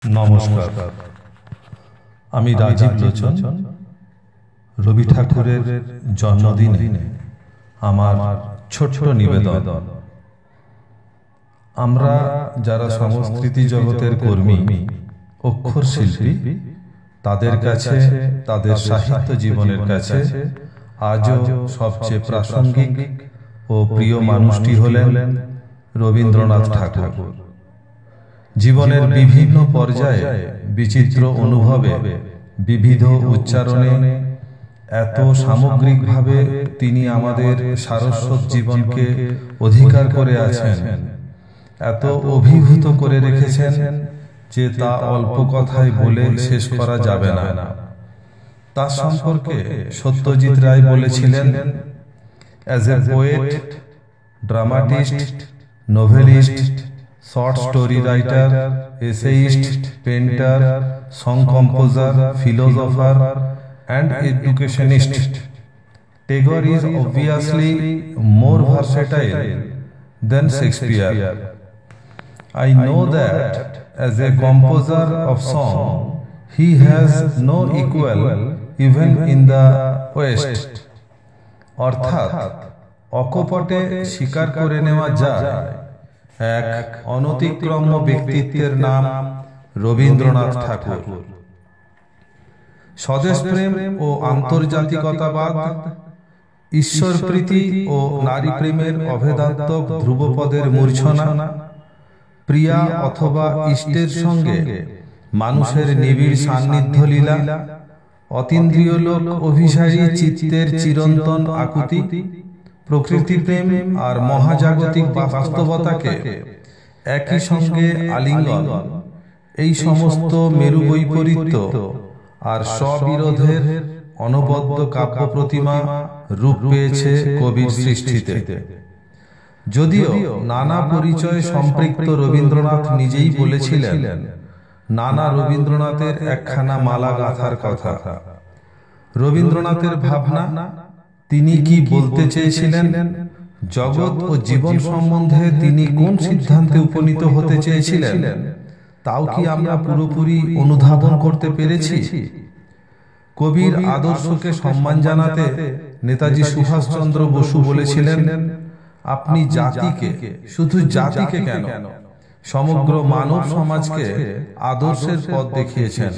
নমস্কার, আমি রাজীব লোচন। রবি ঠাকুরের জন্মদিনে আমার ছোট্ট নিবেদন। আমরা যারা সংস্কৃতি জগতের কর্মী, অক্ষর শিল্পী, তাদের কাছে, তাদের সাহিত্য জীবনের কাছে আজও সবচেয়ে প্রাসঙ্গিক ও প্রিয় মানুষটি হলেন রবীন্দ্রনাথ ঠাকুর। জীবনের বিভিন্ন পর্যায়ে বিচিত্র অনুভবে, বিবিধ উচ্চারণে এত সামগ্রিকভাবে তিনি আমাদের সারস্বত জীবনকে অধিকার করে আছেন, এত অভিভূত করে রেখেছেন যে তা অল্প কথায় বলে শেষ করা যাবে না। তার সম্পর্কে সত্যজিৎ রায় বলেছিলেন, as a poet, dramatist, novelist, short story writer, essayist, painter, song composer, philosopher and educationist, Tagore is obviously more versatile than Shakespeare. I know that as a composer of song, he has no equal even in the West. অর্থাৎ অকপটে স্বীকার করে নেওয়া যায়, এক অনতিক্রম্য ব্যক্তিত্বের নাম রবীন্দ্রনাথ ঠাকুর। স্বদেশপ্রেম ও আন্তর্জাতিকতাবাদ, ঈশ্বরপ্রীতি ও নারী প্রেমের অভেদাত্মক ধ্রুবপদের মূর্ছনা, প্রিয়া অথবা ইষ্টের সঙ্গে মানুষের নিবিড় সান্নিধ্য লীলা, অতীন্দ্রিয় লোক অভিসারী চিত্তের চিরন্তন আকুতি, প্রকৃতি প্রেম আর মহাজাগতিক বাস্তবতাকে একই সঙ্গে আলিঙ্গন, এই সমস্ত মেরু বৈপরীত্য আর স্ববিরোধের অনবদ্য কাব্য প্রতিমা রূপ পেয়েছে কবির সৃষ্টিতে। যদিও নানা পরিচয় সম্পৃক্ত রবীন্দ্রনাথ নিজেই বলেছিলেন নানা রবীন্দ্রনাথের একখানা মালা গাঁথার কথা। রবীন্দ্রনাথের ভাবনা, তিনি কি বলতে চেয়েছিলেন, জগৎ ও জীবন সম্বন্ধে তিনি কোন সিদ্ধান্তে উপনীত হতে চেয়েছিলেন, তাও কি আমরা পুরোপুরি অনুধাবন করতে পেরেছি? কবির আদর্শকে সম্মান জানাতে নেতাজি সুভাষচন্দ্র বসু বলেছিলেন, আপনি জাতিকে, শুধু জাতিকে কেন, সমগ্র মানব সমাজকে আদর্শের পথ দেখিয়েছেন।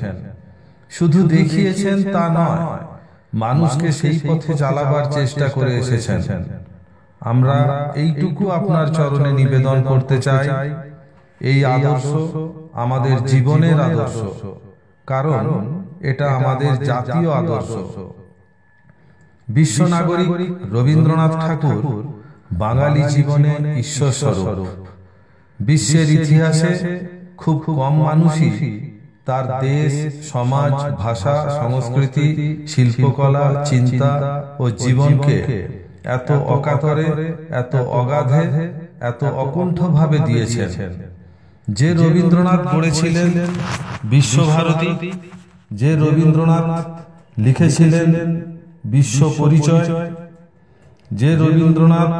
শুধু দেখিয়েছেন তা নয়, মানুষকে সেই পথে চালাবার চেষ্টা করে এসেছেন। আমরা এইটুকু আপনার চরণে নিবেদন করতে চাই, এই আদর্শ আমাদের জীবনের আদর্শ, কারণ এটা আমাদের জাতীয় আদর্শ। বিশ্ব নাগরিক রবীন্দ্রনাথ ঠাকুর বাঙালি জীবনে ঈশ্বর স্বরূপ। বিশ্বের ইতিহাসে খুব কম মানুষই তার দেশ, সমাজ, ভাষা, সংস্কৃতি, শিল্পকলা, চিন্তা ও জীবনকে এত অকাতরে, এত অগাধে, এত অকুণ্ঠভাবে দিয়েছেন। যে রবীন্দ্রনাথ গড়েছিলেন বিশ্বভারতী, যে রবীন্দ্রনাথ লিখেছিলেন বিশ্ব পরিচয়, যে রবীন্দ্রনাথ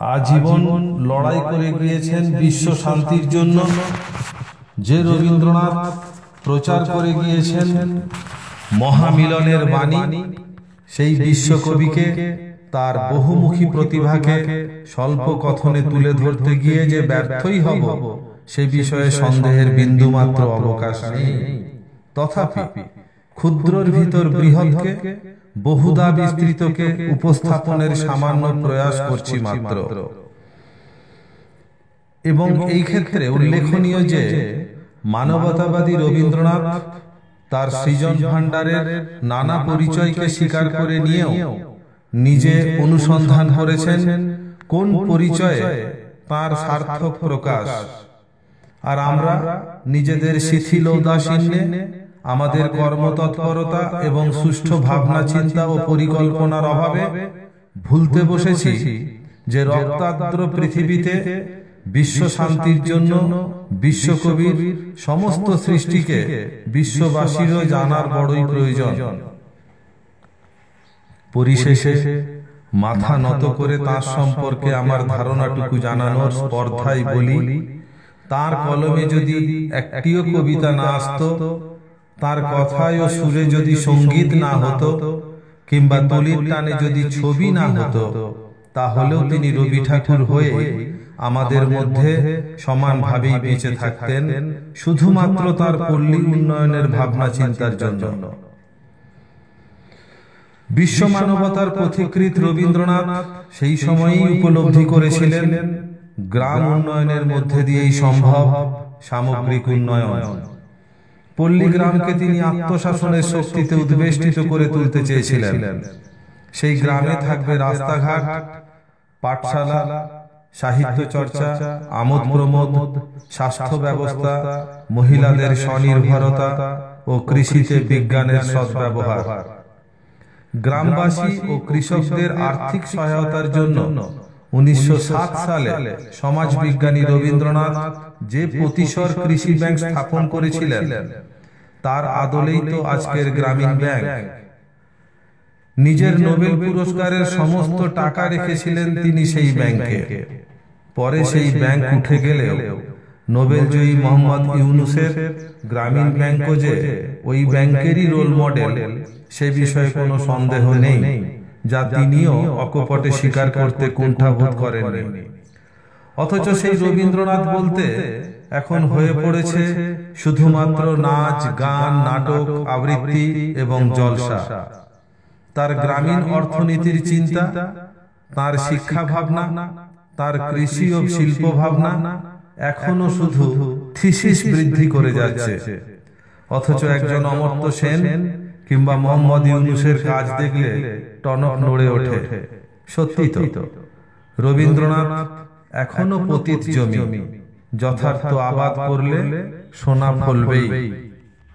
আজীবন লড়াই করে গিয়েছেন বিশ্ব শান্তির জন্য, যে রবীন্দ্রনাথ প্রচার করে গিয়েছেন মহামিলনের বাণী, সেই বিশ্বকবিকে তার বহুমুখী প্রতিভাকে স্বল্প কথনে তুলে ধরতে গিয়ে যে ব্যর্থই হব, সে বিষয়ে সন্দেহের বিন্দুমাত্র অবকাশ নেই। তথাপি ক্ষুদ্রর ভিতর বৃহৎকে, বহুদা বিস্তৃতকে উপস্থাপনের সামান্য প্রয়াস করছি মাত্র। এবং এই ক্ষেত্রে উল্লেখনীয় যে মানবতাবাদী রবীন্দ্রনাথ তার সৃজন ভাণ্ডারের নানা পরিচয়কে স্বীকার করে নিয়েও নিজে অনুসন্ধান করেছেন কোন পরিচয়ে তার সার্থক প্রকাশ। আর আমরা নিজেদের শিথিল উদাসীন্যে, আমাদের কর্মতৎপরতা এবং সুষ্ঠু ভাবনা চিন্তা ও পরিকল্পনার অভাবে ভুলতে বসেছি যে রক্তাদ্র পৃথিবীতে বিশ্ব শান্তির জন্য বিশ্বকবির সমস্ত সৃষ্টিকে বিশ্ববাসীরও জানার বড়ই প্রয়োজন। পরিশেষে মাথা নত করে তার সম্পর্কে আমার ধারণাটুকু জানানোর স্পর্ধায় বলি, তার কলমে যদি একটিও কবিতা না আসতো, তার কথায় ও সুরে যদি সঙ্গীত না হতো, কিংবা তলির টানে যদি ছবি না হতো, তাহলেও তিনি রবি ঠাকুর হয়ে আমাদের মধ্যে সমানভাবেই বেঁচে থাকতেন, শুধুমাত্র তার পল্লী উন্নয়নের ভাবনা চিন্তার জন্য। বিশ্ব মানবতার পথিকৃৎ রবীন্দ্রনাথ সেই সময়ই উপলব্ধি করেছিলেন গ্রাম উন্নয়নের মধ্যে দিয়েই সম্ভব সামগ্রিক উন্নয়ন। পল্লী গ্রামকে তিনি আত্মশাসনের শক্তিতে উদ্বেষ্টিত করে তুলতে চেয়েছিলেন। সেই গ্রামে থাকবে রাস্তাঘাট, পাঠশালা, সাহিত্য চর্চা, আমোদ প্রমোদ, স্বাস্থ্য ব্যবস্থা, মহিলাদের স্বনির্ভরতা ও কৃষিতে বিজ্ঞানের সদ্ব্যবহার। গ্রামবাসী ও কৃষকদের আর্থিক সহায়তার জন্য 1907 সালে সমাজবিজ্ঞানী রবীন্দ্রনাথ যে প্রতিসর কৃষি ব্যাংক স্থাপন করেছিলেন, তার আদলেই তো আজকের গ্রামীণ ব্যাংক। নিজের নোবেল পুরস্কারের সমস্ত টাকা রেখেছিলেন তিনি সেই ব্যাংকে। পরে সেই ব্যাংক উঠে গেলেও নোবেলজয়ী মোহাম্মদ ইউনুসের গ্রামীণ ব্যাংকও যে ওই ব্যাংকেরই রোল মডেল, সে বিষয়ে কোনো সন্দেহ নেই, যা তিনিও অকপটে স্বীকার করতে কুণ্ঠাবোধ করেননি। অথচ সেই রবীন্দ্রনাথ বলতে এখন হয়ে পড়েছে শুধুমাত্র নাচ, গান, নাটক, আবৃত্তি এবং জলসা। তার গ্রামীণ অর্থনীতির চিন্তা, তার শিক্ষা ভাবনা, তার কৃষি ও শিল্প ভাবনা এখনো শুধু থিসিস বৃদ্ধি করে যাচ্ছে। অথচ একজন অমর্ত্য সেন কিংবা মোহাম্মদ ইউনুসের কাজ দেখলে টনক নড়ে ওঠে। সত্যি তো, রবীন্দ্রনাথ এখনো পতিত জমি, যথার্থ আবাদ করলে সোনা ফলবেই।